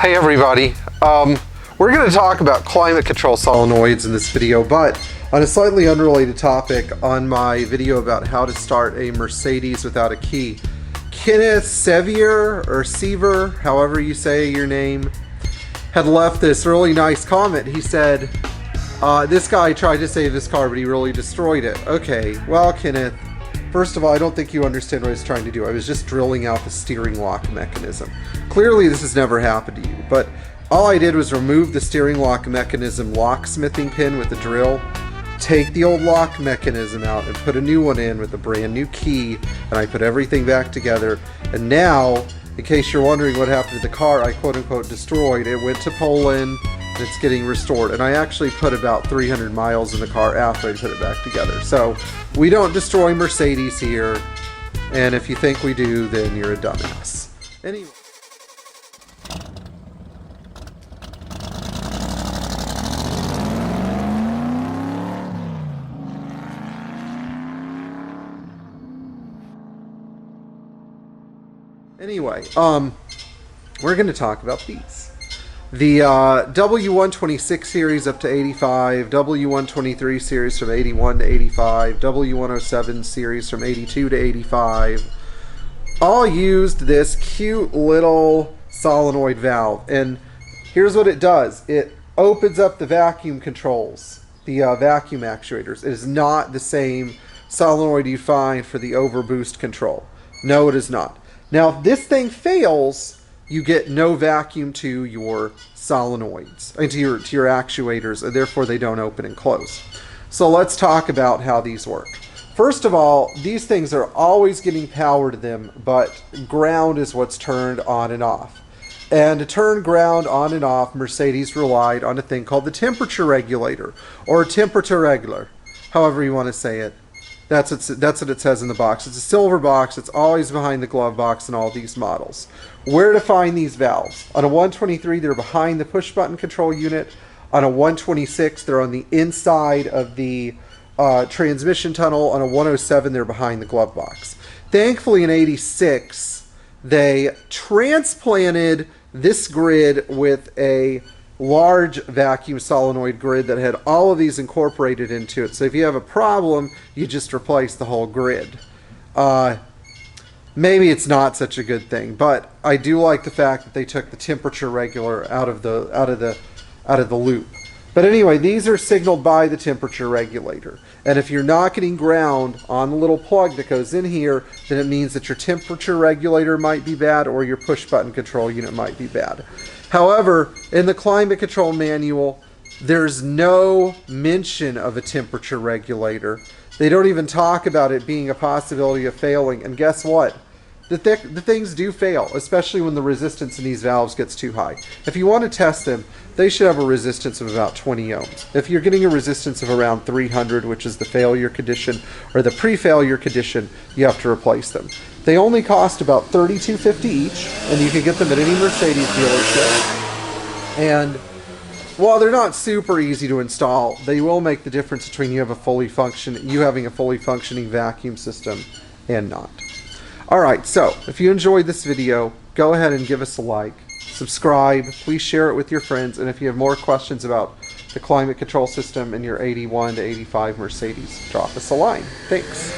Hey everybody, we're going to talk about climate control solenoids in this video, but on a slightly unrelated topic. On my video about how to start a Mercedes without a key, Kenneth Sevier, or Seaver, however you say your name, had left this really nice comment. He said, this guy tried to save this car, but he really destroyed it. Okay, well, Kenneth, first of all, I don't think you understand what I was trying to do. I was just drilling out the steering lock mechanism. Clearly, this has never happened to you, but all I did was remove the steering lock mechanism locksmithing pin with the drill, take the old lock mechanism out, and put a new one in with a brand new key, and I put everything back together. And now, in case you're wondering what happened to the car I quote-unquote destroyed, it went to Poland, and it's getting restored. And I actually put about 300 miles in the car after I put it back together. So, we don't destroy Mercedes here, and if you think we do, then you're a dumbass. Anyway. We're going to talk about these. The W126 series up to 85, W123 series from 81 to 85, W107 series from 82 to 85, all used this cute little solenoid valve. And here's what it does. It opens up the vacuum controls, the vacuum actuators. It is not the same solenoid you find for the overboost control. No, it is not. Now, if this thing fails, you get no vacuum to your solenoids, to your actuators, and therefore they don't open and close. So let's talk about how these work. First of all, these things are always getting power to them, but ground is what's turned on and off. And to turn ground on and off, Mercedes relied on a thing called the temperature regulator, or temperature regulator, however you want to say it. That's what it says in the box. It's a silver box. It's always behind the glove box in all these models. Where to find these valves? On a 123, they're behind the push button control unit. On a 126, they're on the inside of the transmission tunnel. On a 107, they're behind the glove box. Thankfully, in 86, they transplanted this grid with a large vacuum solenoid grid that had all of these incorporated into it. So if you have a problem, you just replace the whole grid. Maybe it's not such a good thing, but I do like the fact that they took the temperature regulator out of the loop. But anyway, these are signaled by the temperature regulator. And if you're not getting ground on the little plug that goes in here, then it means that your temperature regulator might be bad or your push button control unit might be bad. However, in the climate control manual, there's no mention of a temperature regulator. They don't even talk about it being a possibility of failing. And guess what? The things do fail, especially when the resistance in these valves gets too high. If you want to test them, they should have a resistance of about 20 ohms. If you're getting a resistance of around 300, which is the failure condition, or the pre-failure condition, you have to replace them. They only cost about $32.50 each, and you can get them at any Mercedes dealership. And while they're not super easy to install, they will make the difference between you having a fully functioning vacuum system and not. Alright, so if you enjoyed this video, go ahead and give us a like, subscribe, please share it with your friends, and if you have more questions about the climate control system in your 81 to 85 Mercedes, drop us a line. Thanks.